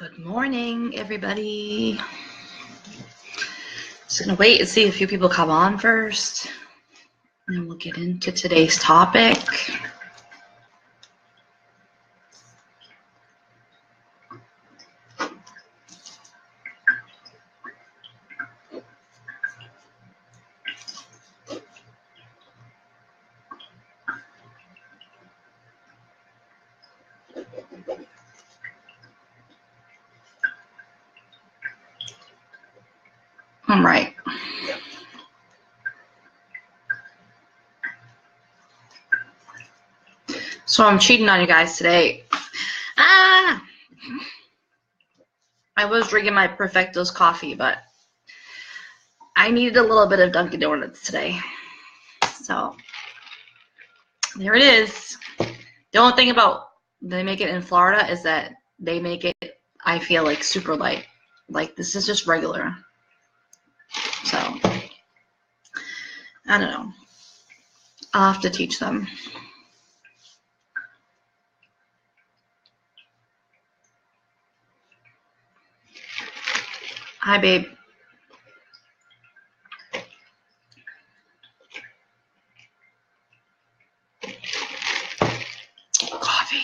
Good morning, everybody. Just gonna wait and see a few people come on first, and then we'll get into today's topic. All right. So I'm cheating on you guys today. I was drinking my Perfecto's coffee, but I needed a little bit of Dunkin' Donuts today. So there it is. The only thing about they make it in Florida is that they make it, I feel like, super light. Like, this is just regular. So I don't know. I'll have to teach them. Hi, babe. Coffee.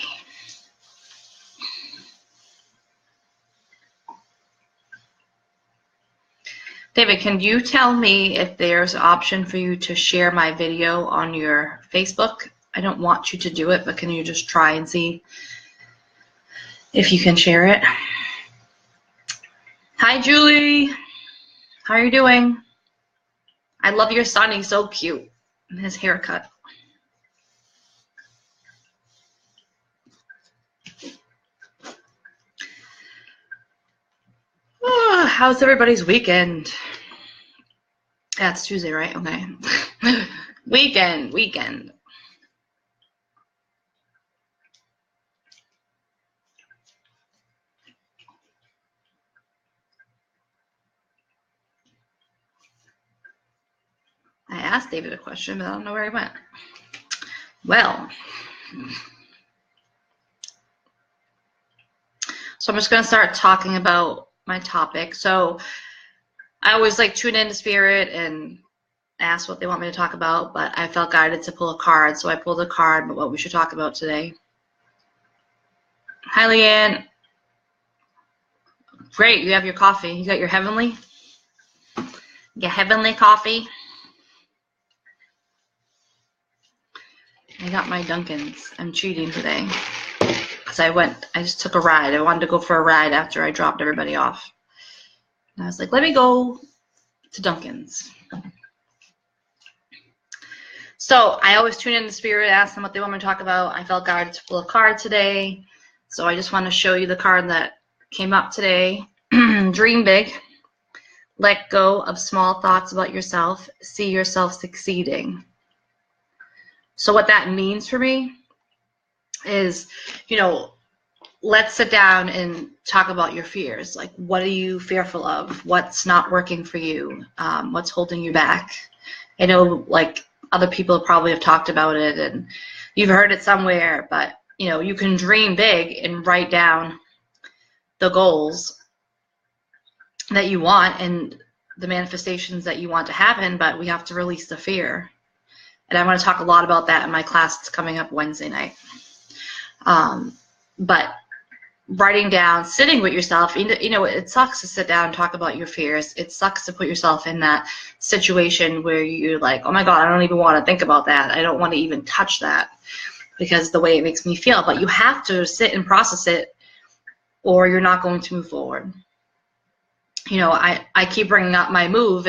David, can you tell me if there's an option for you to share my video on your Facebook? I don't want you to do it, but can you just try and see if you can share it? Hi, Julie. How are you doing? I love your son. He's so cute. And his haircut. Oh, how's everybody's weekend? Yeah, it's Tuesday, right? Okay. Weekend. I asked David a question, but I don't know where he went. Well, so I'm just going to start talking about my topic. So I always like tune into Spirit and ask what they want me to talk about, but I felt guided to pull a card, so I pulled a card about what we should talk about today. Hi, Leanne. Great, you have your coffee. You got your heavenly? Your heavenly coffee? I got my Dunkin's. I'm cheating today. Because I just took a ride. I wanted to go for a ride after I dropped everybody off. And I was like, let me go to Dunkin's. So I always tune in to Spirit, ask them what they want me to talk about. I felt guided to pull a card today. So I just want to show you the card that came up today. Dream big. Let go of small thoughts about yourself. See yourself succeeding. So what that means for me is, let's sit down and talk about your fears. Like, what are you fearful of? What's not working for you? What's holding you back? I know, like, other people probably have talked about it and you've heard it somewhere, but, you can dream big and write down the goals that you want and the manifestations that you want to happen, but we have to release the fear. And I want to talk a lot about that in my class that's coming up Wednesday night. But writing down, sitting with yourself, it sucks to sit down and talk about your fears. It sucks to put yourself in that situation where you're like, oh my God, I don't even want to think about that. I don't want to even touch that because the way it makes me feel. But you have to sit and process it or you're not going to move forward. I keep bringing up my move,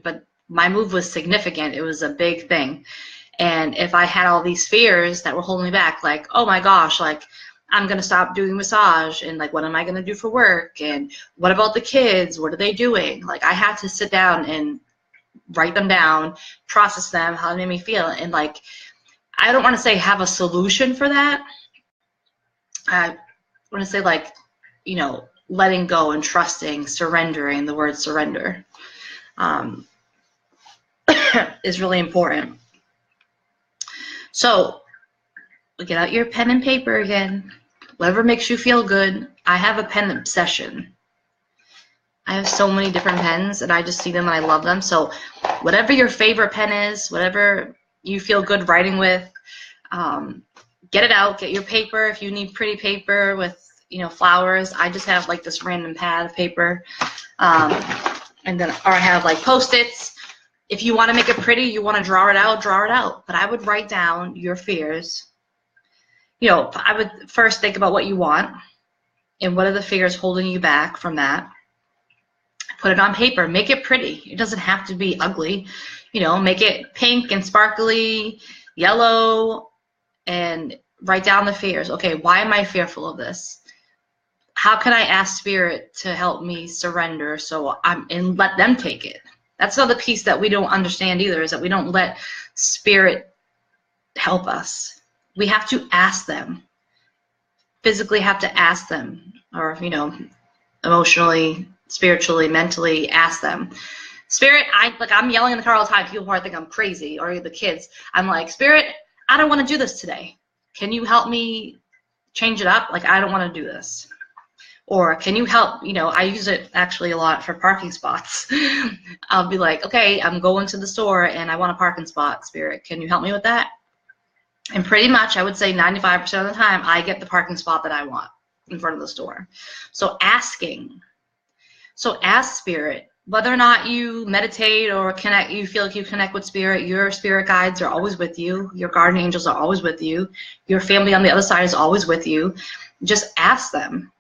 but my move was significant. It was a big thing. And if I had all these fears that were holding me back, like, oh my gosh, like, I'm going to stop doing massage, and like, what am I going to do for work? And what about the kids? What are they doing? Like, I had to sit down and write them down, process them, how they made me feel. And like, I don't want to say have a solution for that. I want to say, like, letting go and trusting, surrendering, the word surrender is really important. So get out your pen and paper again. whatever makes you feel good. I have a pen obsession. I have so many different pens, and I just see them and I love them. So whatever your favorite pen is, whatever you feel good writing with, get it out. Get your paper if you need pretty paper with, you know, flowers. I just have like this random pad of paper, and then, or I have like Post-its. If you want to make it pretty, you want to draw it out, draw it out. But I would write down your fears. You know, I would first think about what you want and what are the fears holding you back from that. Put it on paper. Make it pretty. It doesn't have to be ugly. You know, make it pink and sparkly, yellow, and write down the fears. Okay, why am I fearful of this? How can I ask Spirit to help me surrender and let them take it? That's another piece that we don't understand either, is that we don't let Spirit help us. We have to ask them. Physically have to ask them, or, you know, emotionally, spiritually, mentally ask them. Spirit, I'm yelling in the car all the time. People probably think I'm crazy, or the kids. I'm like, Spirit, I don't want to do this today. Can you help me change it up? Like, I don't want to do this. Or can you help, you know, I use it actually a lot for parking spots. I'll be like, okay, I'm going to the store and I want a parking spot, Spirit. Can you help me with that? And pretty much, I would say 95% of the time, I get the parking spot that I want in front of the store. So asking. So ask Spirit. Whether or not you meditate or connect, you feel like you connect with Spirit, your spirit guides are always with you. Your guardian angels are always with you. Your family on the other side is always with you. Just ask them.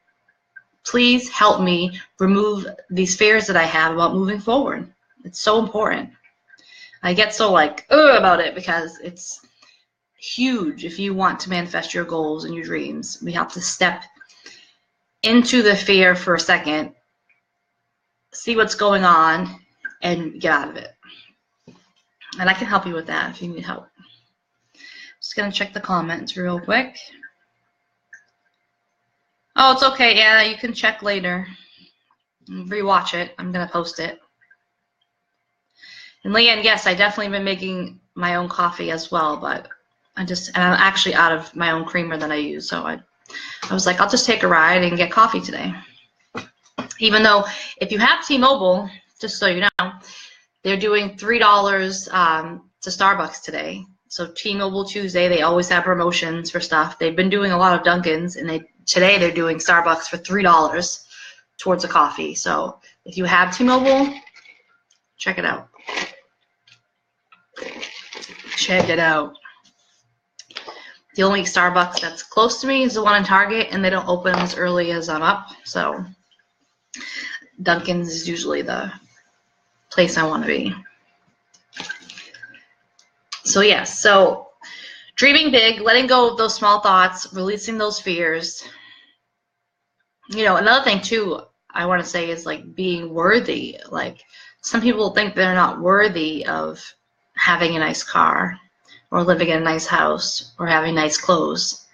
Please help me remove these fears that I have about moving forward. It's so important. I get so like, about it because it's huge if you want to manifest your goals and your dreams. We have to step into the fear for a second, see what's going on, and get out of it. And I can help you with that if you need help. Just going to check the comments real quick. Oh, it's okay, Anna. You can check later. Rewatch it. I'm going to post it. And Leanne, yes, I definitely been making my own coffee as well, but I'm actually out of my own creamer that I use. So I was like, I'll just take a ride and get coffee today. Even though if you have T-Mobile, just so you know, they're doing $3 to Starbucks today. So T-Mobile Tuesday, they always have promotions for stuff. They've been doing a lot of Dunkins, and today they're doing Starbucks for $3 towards a coffee. So if you have T-Mobile, check it out. Check it out. The only Starbucks that's close to me is the one in Target, and they don't open as early as I'm up. So Dunkin's is usually the place I want to be. So yes, so dreaming big, letting go of those small thoughts, releasing those fears. You know, another thing too I want to say is like being worthy. Like some people think they're not worthy of having a nice car or living in a nice house or having nice clothes.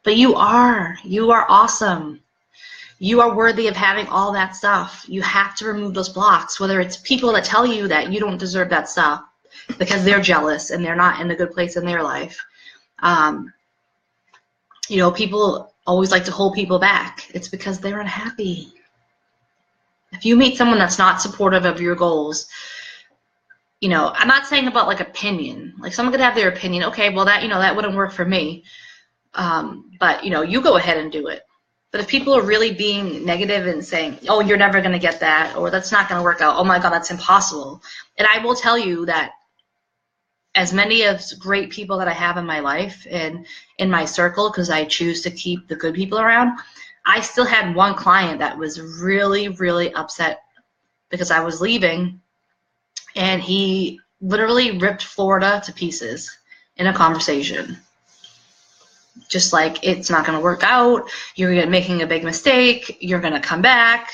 But you are awesome. You are worthy of having all that stuff. You have to remove those blocks, whether it's people that tell you that you don't deserve that stuff because they're jealous and they're not in a good place in their life. You know, people always like to hold people back. It's because they're unhappy. If you meet someone that's not supportive of your goals, you know, I'm not saying about like opinion. Like someone could have their opinion. Okay, well that, you know, that wouldn't work for me. But, you know, you go ahead and do it. But if people are really being negative and saying, oh, you're never going to get that, or that's not going to work out, oh my God, that's impossible. And I will tell you that as many of great people that I have in my life and in my circle, because I choose to keep the good people around, I still had one client that was really, really upset because I was leaving, and he literally ripped Florida to pieces in a conversation. Just like, it's not going to work out, you're making a big mistake, you're going to come back,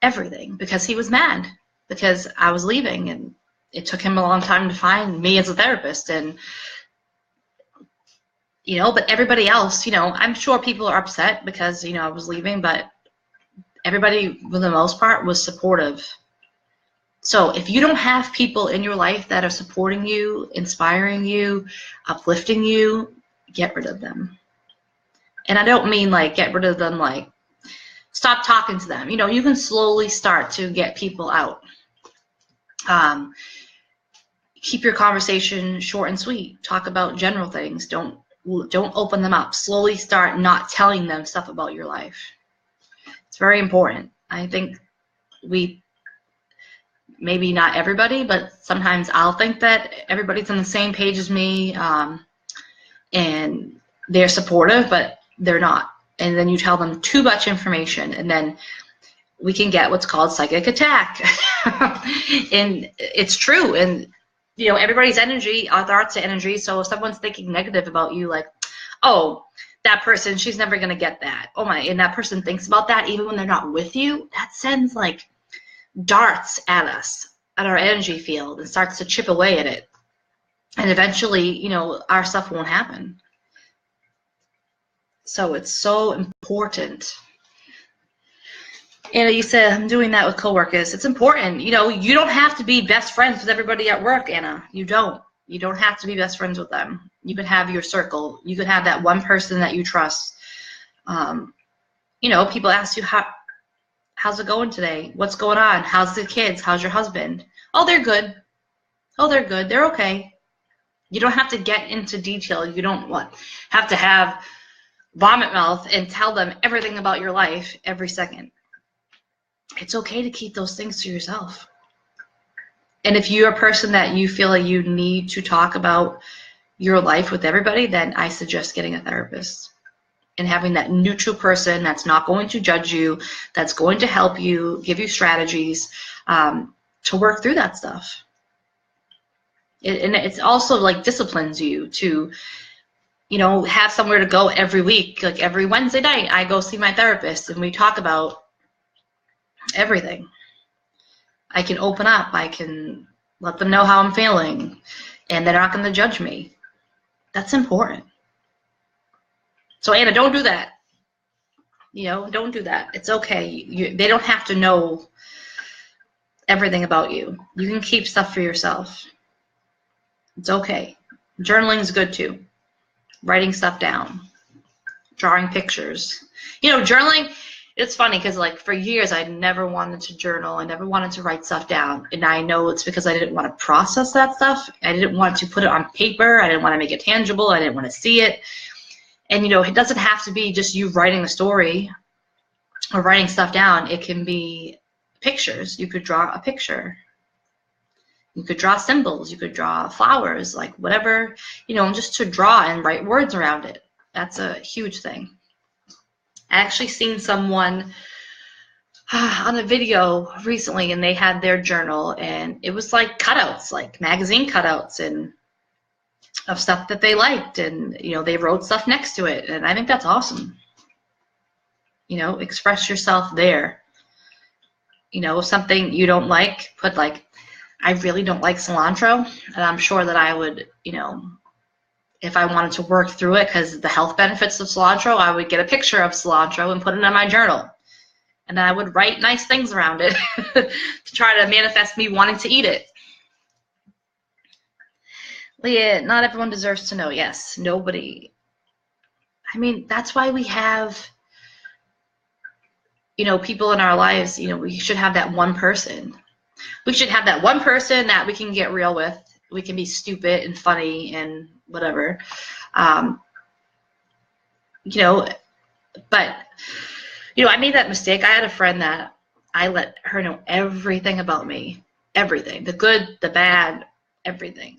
everything, because he was mad because I was leaving, and it took him a long time to find me as a therapist. And, you know, but everybody else, you know, I'm sure people are upset because, you know, I was leaving, but everybody, for the most part, was supportive. So if you don't have people in your life that are supporting you, inspiring you, uplifting you, get rid of them. And I don't mean like get rid of them, like stop talking to them. You know, you can slowly start to get people out. Keep your conversation short and sweet. Talk about general things. Don't open them up. Slowly start not telling them stuff about your life. It's very important. I think maybe not everybody, but sometimes I'll think that everybody's on the same page as me, and they're supportive, but they're not. And then you tell them too much information, and then we can get what's called psychic attack. And it's true. And you know, everybody's energy, our thoughts are energy. So if someone's thinking negative about you, like, oh, that person, she's never gonna get that. Oh my, and that person thinks about that even when they're not with you, that sends like darts at us, at our energy field, and starts to chip away at it. And eventually, you know, our stuff won't happen. So it's so important. Anna, you said I'm doing that with coworkers. It's important. You know, you don't have to be best friends with everybody at work, Anna. You don't. You don't have to be best friends with them. You can have your circle. You can have that one person that you trust. You know, people ask you, how's it going today? What's going on? How's the kids? How's your husband? Oh, they're good. Oh, they're good. They're okay. You don't have to get into detail. You don't have to have vomit mouth and tell them everything about your life every second. It's okay to keep those things to yourself. And if you're a person that you feel like you need to talk about your life with everybody, then I suggest getting a therapist and having that neutral person that's not going to judge you, that's going to help you, give you strategies to work through that stuff. And it's also like disciplines you to, you know, have somewhere to go every week. Like every Wednesday night, I go see my therapist and we talk about everything. I can open up. I can let them know how I'm feeling, and they're not going to judge me. That's important. So Anna, don't do that. You know, don't do that. It's okay. They don't have to know everything about you. You can keep stuff for yourself. It's okay. Journaling is good too. Writing stuff down, drawing pictures. You know, journaling, it's funny because like for years I never wanted to journal. I never wanted to write stuff down. And I know it's because I didn't want to process that stuff. I didn't want to put it on paper. I didn't want to make it tangible. I didn't want to see it. And you know, it doesn't have to be just you writing a story or writing stuff down. It can be pictures. You could draw a picture. You could draw symbols. You could draw flowers, like whatever, you know, just to draw and write words around it. That's a huge thing. I actually seen someone on a video recently, and they had their journal, and it was like cutouts, like magazine cutouts, and of stuff that they liked, and you know, they wrote stuff next to it, and I think that's awesome. You know, express yourself there. You know, something you don't like, put like, I really don't like cilantro, and I'm sure that I would, you know, if I wanted to work through it because the health benefits of cilantro, I would get a picture of cilantro and put it in my journal. And then I would write nice things around it to try to manifest me wanting to eat it. Leah, not everyone deserves to know. Yes, nobody. I mean, that's why we have, you know, people in our lives. You know, we should have that one person. We should have that one person that we can get real with. We can be stupid and funny and whatever. You know, but, you know, I made that mistake. I had a friend that I let her know everything about me. Everything. The good, the bad, everything.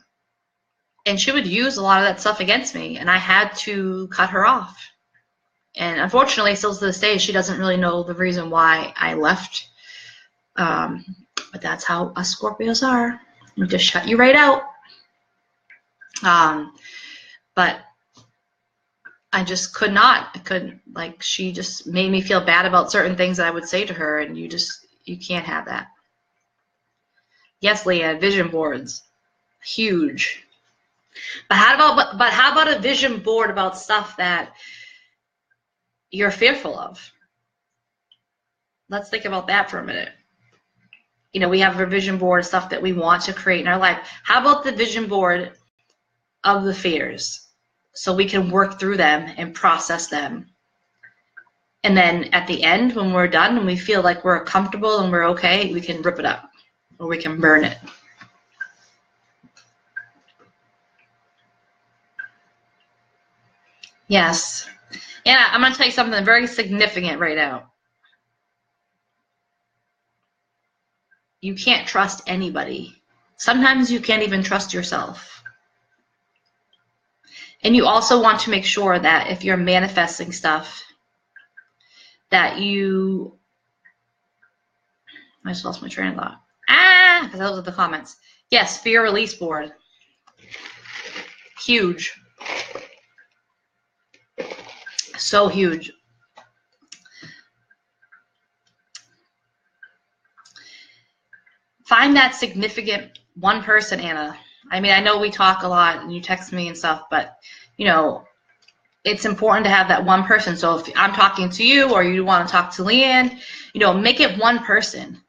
And she would use a lot of that stuff against me, and I had to cut her off. And unfortunately, still to this day, she doesn't really know the reason why I left. But that's how us Scorpios are. We just shut you right out. But I just could not. I couldn't. Like, she just made me feel bad about certain things that I would say to her, and you can't have that. Yes, Leah, vision boards, huge. But how about a vision board about stuff that you're fearful of? Let's think about that for a minute. You know, we have a vision board, stuff that we want to create in our life. How about the vision board of the fears, so we can work through them and process them And then at the end, when we're done and we feel like we're comfortable and we're okay, we can rip it up or we can burn it. Yes. And I'm going to tell you something very significant right now. You can't trust anybody. Sometimes you can't even trust yourself. And you also want to make sure that if you're manifesting stuff, that you, I just lost my train of thought. Because those are the comments. Yes, fear release board. Huge. So huge. Find that significant one person, Anna. I mean, I know we talk a lot and you text me and stuff, but you know, it's important to have that one person. So if I'm talking to you or you want to talk to Leanne, you know, make it one person,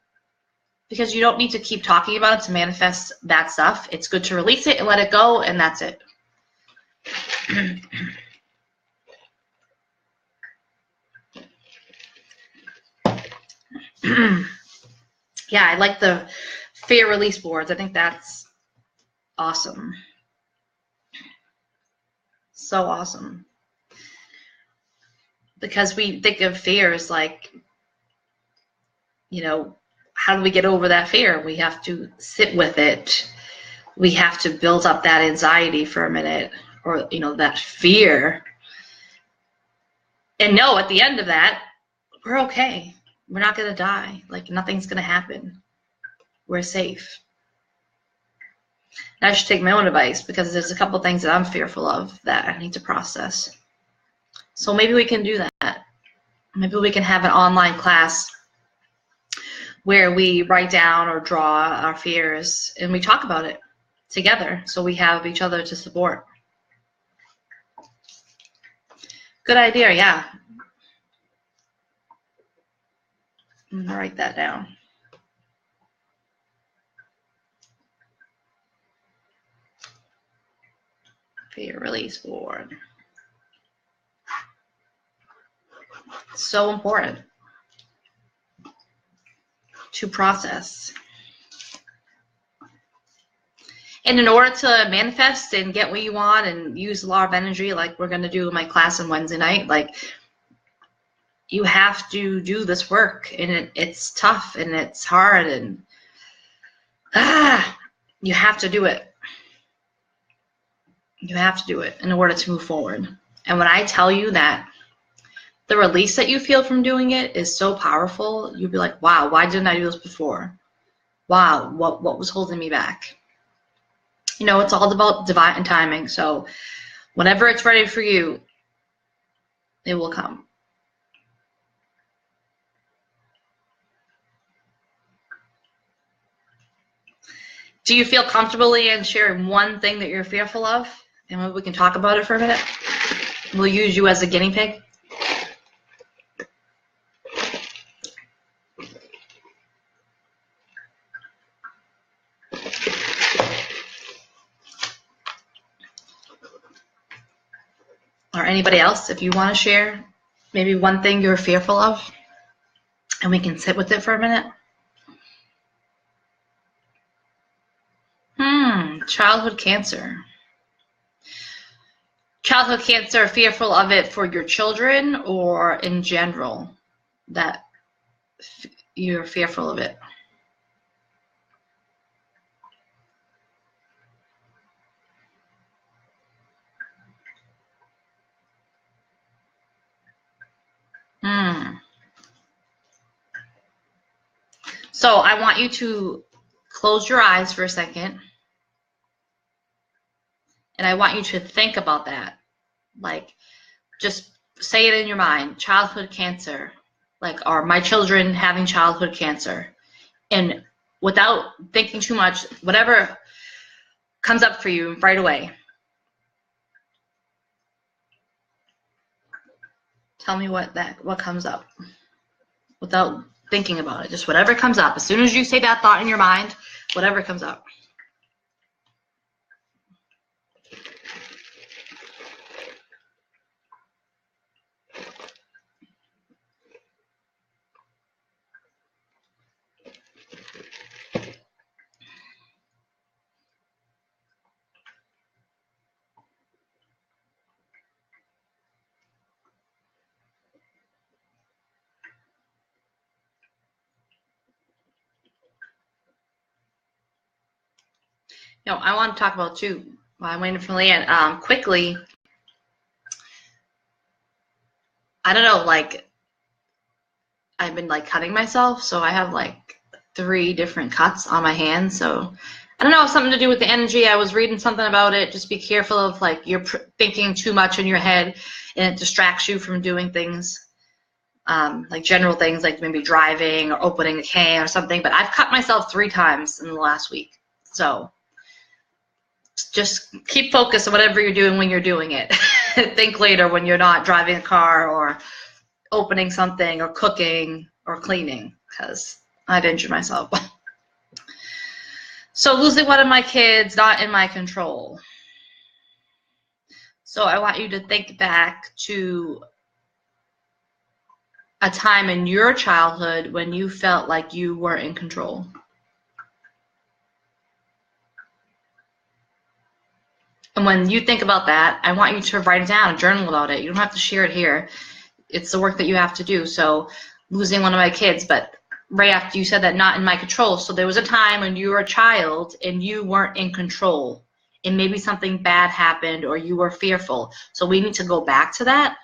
because you don't need to keep talking about it to manifest that stuff. It's good to release it and let it go, and that's it. Yeah, I like the fear release boards. I think that's awesome. So awesome. Because we think of fear as like, you know, how do we get over that fear? We have to sit with it. We have to build up that anxiety for a minute, or, you know, that fear. And know at the end of that, we're okay. We're not going to die. Like, nothing's going to happen. We're safe. And I should take my own advice, because there's a couple things that I'm fearful of that I need to process. So maybe we can do that. Maybe we can have an online class where we write down or draw our fears and we talk about it together, so we have each other to support. Good idea, yeah. I'm gonna write that down. Fear release board. So important to process. And in order to manifest and get what you want and use the law of energy, like we're going to do in my class on Wednesday night, like, you have to do this work, and it's tough and it's hard, and you have to do it. You have to do it in order to move forward. And when I tell you that the release that you feel from doing it is so powerful, you'll be like, wow, why didn't I do this before? Wow, what was holding me back? You know, it's all about divine timing. So whenever it's ready for you, it will come. Do you feel comfortable in sharing one thing that you're fearful of? And maybe we can talk about it for a minute. We'll use you as a guinea pig. Or anybody else, if you want to share maybe one thing you're fearful of, and we can sit with it for a minute. Childhood cancer. Childhood cancer, fearful of it for your children or in general, that you're fearful of it? So I want you to close your eyes for a second, and I want you to think about that. Like, just say it in your mind, childhood cancer, like, are my children having childhood cancer? And without thinking too much, whatever comes up for you right away, tell me what comes up without thinking about it. Just whatever comes up. As soon as you say that thought in your mind, whatever comes up. I want to talk about too, while I'm waiting for Leanne, quickly. I don't know, like, I've been like cutting myself, so I have like 3 different cuts on my hands. So I don't know, something to do with the energy. I was reading something about it. Just be careful of like you're thinking too much in your head, and it distracts you from doing things, like general things, like maybe driving or opening a can or something. But I've cut myself 3 times in the last week. So just keep focused on whatever you're doing when you're doing it. Think later when you're not driving a car or opening something or cooking or cleaning, because I've injured myself. So losing one of my kids, not in my control. So I want you to think back to a time in your childhood when you felt like you weren't in control. And when you think about that, I want you to write it down, journal about it. You don't have to share it here. It's the work that you have to do. So losing one of my kids, but right after you said that, not in my control. So there was a time when you were a child and you weren't in control, and maybe something bad happened or you were fearful. So we need to go back to that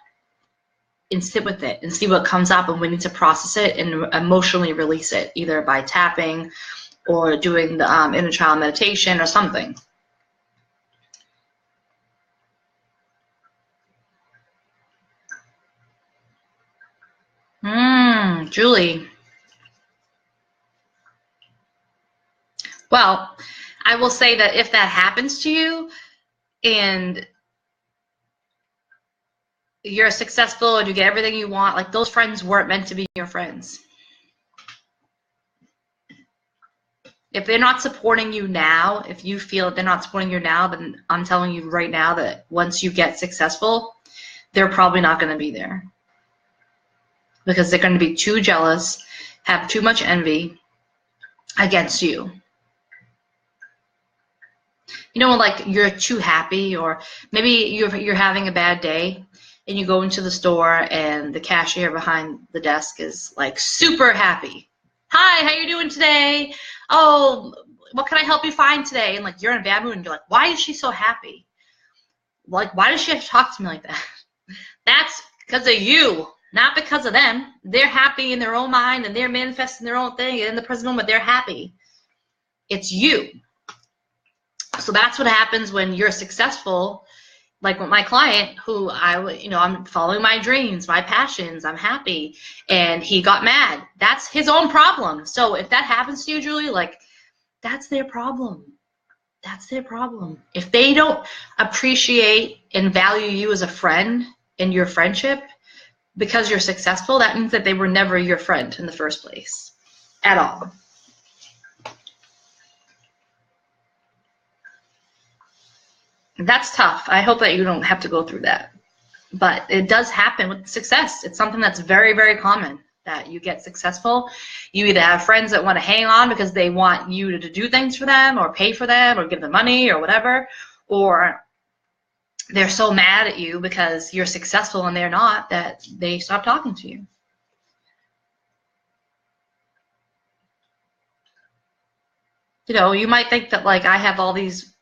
and sit with it and see what comes up, and we need to process it and emotionally release it, either by tapping or doing the inner child meditation or something. Julie. Well, I will say that if that happens to you and you're successful and you get everything you want, like those friends weren't meant to be your friends. If they're not supporting you now, if you feel they're not supporting you now, then I'm telling you right now that once you get successful, they're probably not going to be there. Because they're going to be too jealous, have too much envy against you. You know, like you're too happy, or maybe you're having a bad day and you go into the store and the cashier behind the desk is like super happy. Hi, how you doing today? Oh, what can I help you find today? And like you're in a bad mood and you're like, why is she so happy? Like, why does she have to talk to me like that? That's because of you, not because of them. They're happy in their own mind and they're manifesting their own thing, and in the present moment they're happy. It's you. So that's what happens when you're successful. Like with my client, who I'm following my dreams, my passions, I'm happy, and he got mad. That's his own problem. So if that happens to you, Julie, like that's their problem. That's their problem. If they don't appreciate and value you as a friend in your friendship because you're successful, that means that they were never your friend in the first place at all. That's tough. I hope that you don't have to go through that. But it does happen with success. It's something that's very, very common, that you get successful. You either have friends that want to hang on because they want you to do things for them or pay for them or give them money or whatever, or they're so mad at you because you're successful and they're not, that they stop talking to you. You know, you might think that like I have all these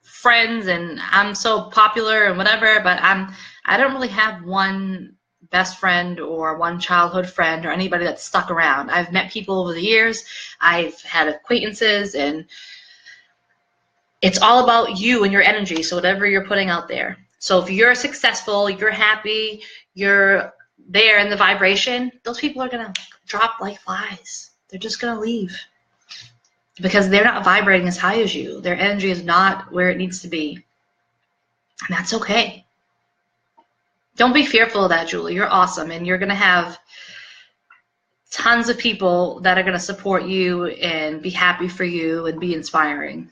friends and I'm so popular and whatever, but I don't really have one best friend or one childhood friend or anybody that's stuck around. I've met people over the years, I've had acquaintances, and it's all about you and your energy. So whatever you're putting out there. So if you're successful, you're happy, you're there in the vibration, those people are gonna drop like flies. They're just gonna leave. Because they're not vibrating as high as you. Their energy is not where it needs to be. And that's okay. Don't be fearful of that, Julie. You're awesome. And you're going to have tons of people that are going to support you and be happy for you and be inspiring.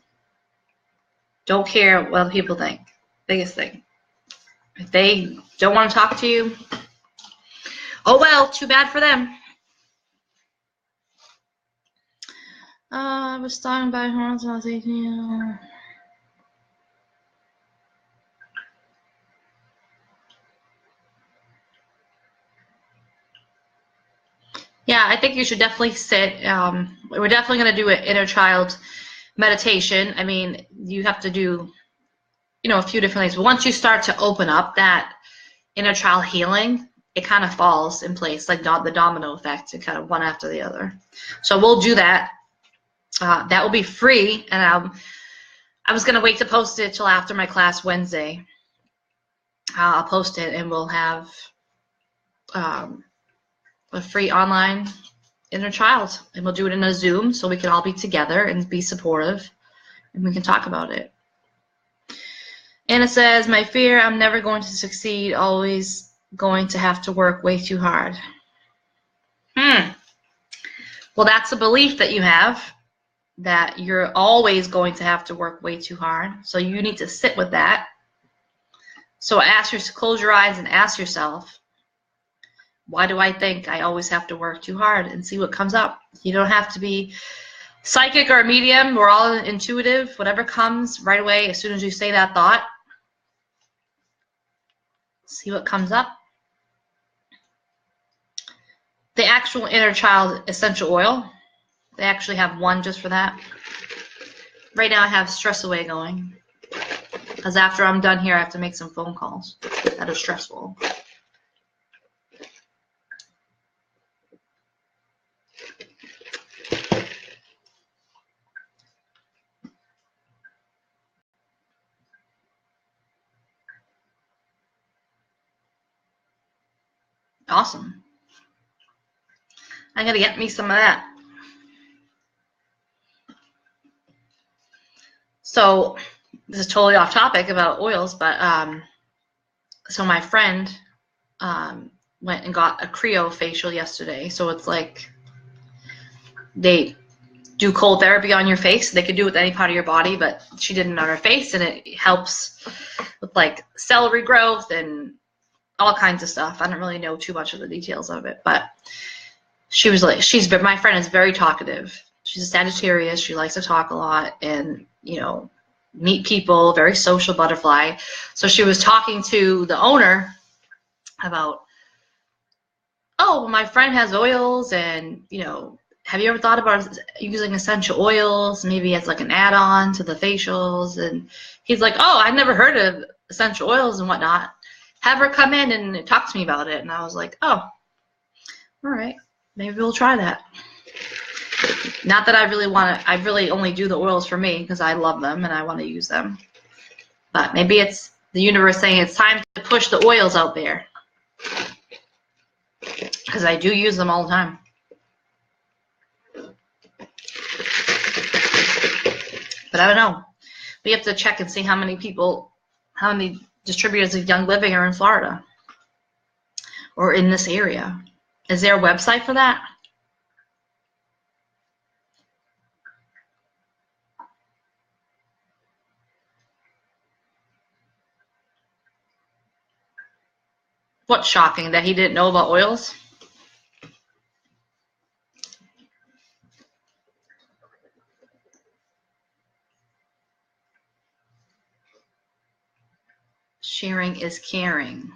Don't care what other people think. Biggest thing. If they don't want to talk to you, oh well, too bad for them. I was stung by horns when I was 18. Yeah, I think you should definitely sit. We're definitely going to do an inner child meditation. I mean, you have to do, you know, a few different things. But once you start to open up that inner child healing, it kind of falls in place, like the domino effect, and kind of one after the other. So we'll do that. That will be free, and I was going to wait to post it till after my class Wednesday. I'll post it, and we'll have a free online inner child, and we'll do it in a Zoom so we can all be together and be supportive, and we can talk about it. And it says, my fear, I'm never going to succeed, always going to have to work way too hard. Well, that's a belief that you have, that you're always going to have to work way too hard. So you need to sit with that. So close your eyes and ask yourself, why do I think I always have to work too hard? And see what comes up. You don't have to be psychic or a medium. We're all intuitive. Whatever comes right away, as soon as you say that thought, see what comes up. The actual inner child essential oil, they actually have one just for that. Right now I have Stress Away going, because after I'm done here I have to make some phone calls that are stressful. Awesome. I'm gonna get me some of that. So this is totally off topic about oils, but so my friend went and got a cryofacial yesterday. So it's like they do cold therapy on your face. They could do it with any part of your body, but she did it on her face, and it helps with like cell regrowth and all kinds of stuff. I don't really know too much of the details of it, but she was like, my friend is very talkative. She's a Sagittarius. She likes to talk a lot and, you know, meet people, very social butterfly. So she was talking to the owner about, oh, my friend has oils, and, you know, have you ever thought about using essential oils, maybe as like an add-on to the facials? And he's like, oh, I've never heard of essential oils and whatnot. Have her come in and talk to me about it. And I was like, oh, all right, maybe we'll try that. Not that I really only do the oils for me because I love them and I want to use them. But maybe it's the universe saying it's time to push the oils out there, because I do use them all the time. But I don't know. We have to check and see how many distributors of Young Living are in Florida or in this area. Is there a website for that? What's shocking, that he didn't know about oils? Sharing is caring.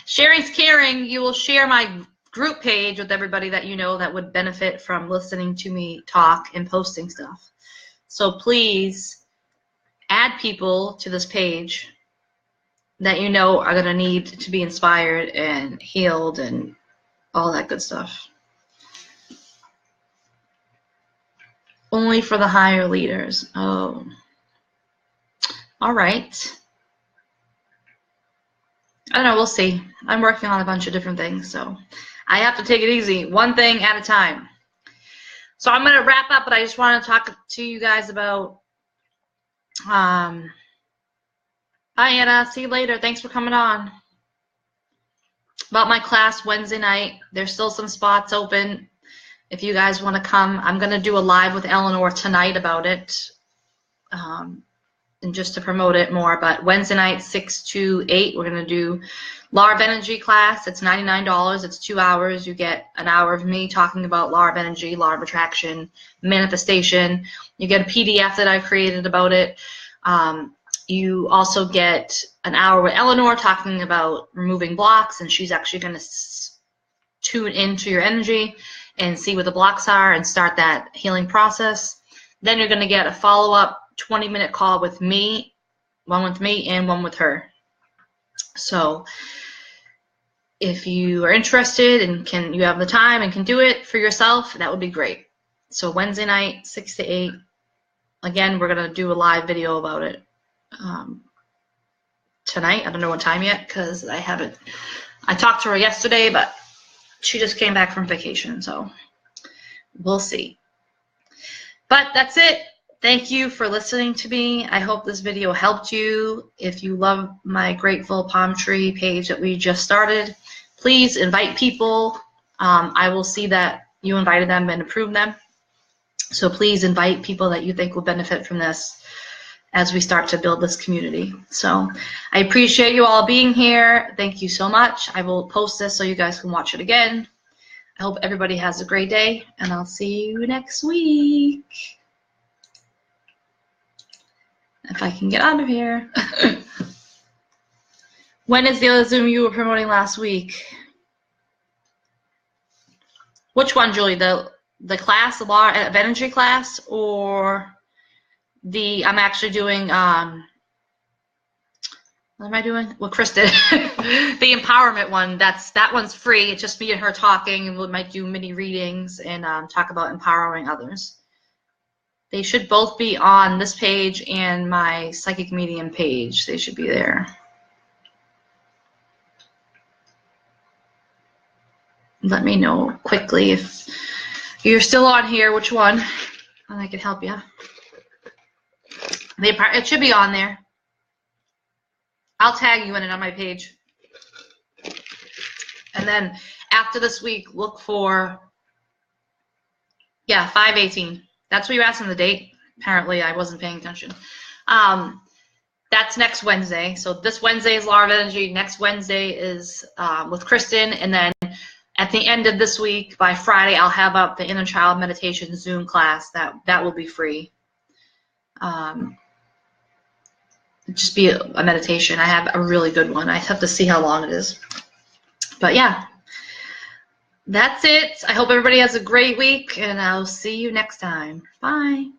Sharing's caring. You will share my group page with everybody that you know that would benefit from listening to me talk and posting stuff. So please add people to this page that you know are going to need to be inspired and healed and all that good stuff. Only for the higher leaders. Oh. All right. I don't know, we'll see. I'm working on a bunch of different things, so I have to take it easy, one thing at a time. So I'm going to wrap up, but I just want to talk to you guys about, bye Anna, see you later, thanks for coming on. About my class Wednesday night, there's still some spots open if you guys want to come. I'm going to do a live with Eleanor tonight about it. And just to promote it more, but Wednesday night 6 to 8 we're going to do Law of Energy class. It's $99. It's 2 hours. You get an hour of me talking about Law of Energy, Law of Attraction, manifestation. You get a PDF that I created about it. You also get an hour with Eleanor talking about removing blocks, and she's actually going to tune into your energy. and see what the blocks are and start that healing process. Then you're going to get a follow-up 20-minute call with me, one with me and one with her. So if you are interested and you have the time and can do it for yourself, that would be great. So Wednesday night, 6 to 8. Again, we're going to do a live video about it tonight. I don't know what time yet because I haven't. I talked to her yesterday, but she just came back from vacation, so we'll see. But that's it. Thank you for listening to me. I hope this video helped you. If you love my Grateful Palm Tree page that we just started, please invite people. I will see that you invited them and approve them. So please invite people that you think will benefit from this as we start to build this community. So I appreciate you all being here. Thank you so much. I will post this so you guys can watch it again. I hope everybody has a great day, and I'll see you next week. If I can get out of here. When is the other Zoom you were promoting last week? Which one, Julie? The class, the Law of Energy class, or I'm actually doing, what am I doing? Well, Chris did. The empowerment one, that one's free. It's just me and her talking, and we might do mini readings and talk about empowering others. They should both be on this page and my Psychic Medium page. They should be there. Let me know quickly if you're still on here, which one, and I can help you. It should be on there. I'll tag you in it on my page. And then after this week, look for, 5/18. That's what you're asking the date. Apparently, I wasn't paying attention. That's next Wednesday. So this Wednesday is Law of Energy. Next Wednesday is with Kristen. And then at the end of this week, by Friday, I'll have up the Inner Child Meditation Zoom class. That will be free. Just be a meditation. I have a really good one. I have to see how long it is. But yeah, that's it. I hope everybody has a great week, and I'll see you next time. Bye.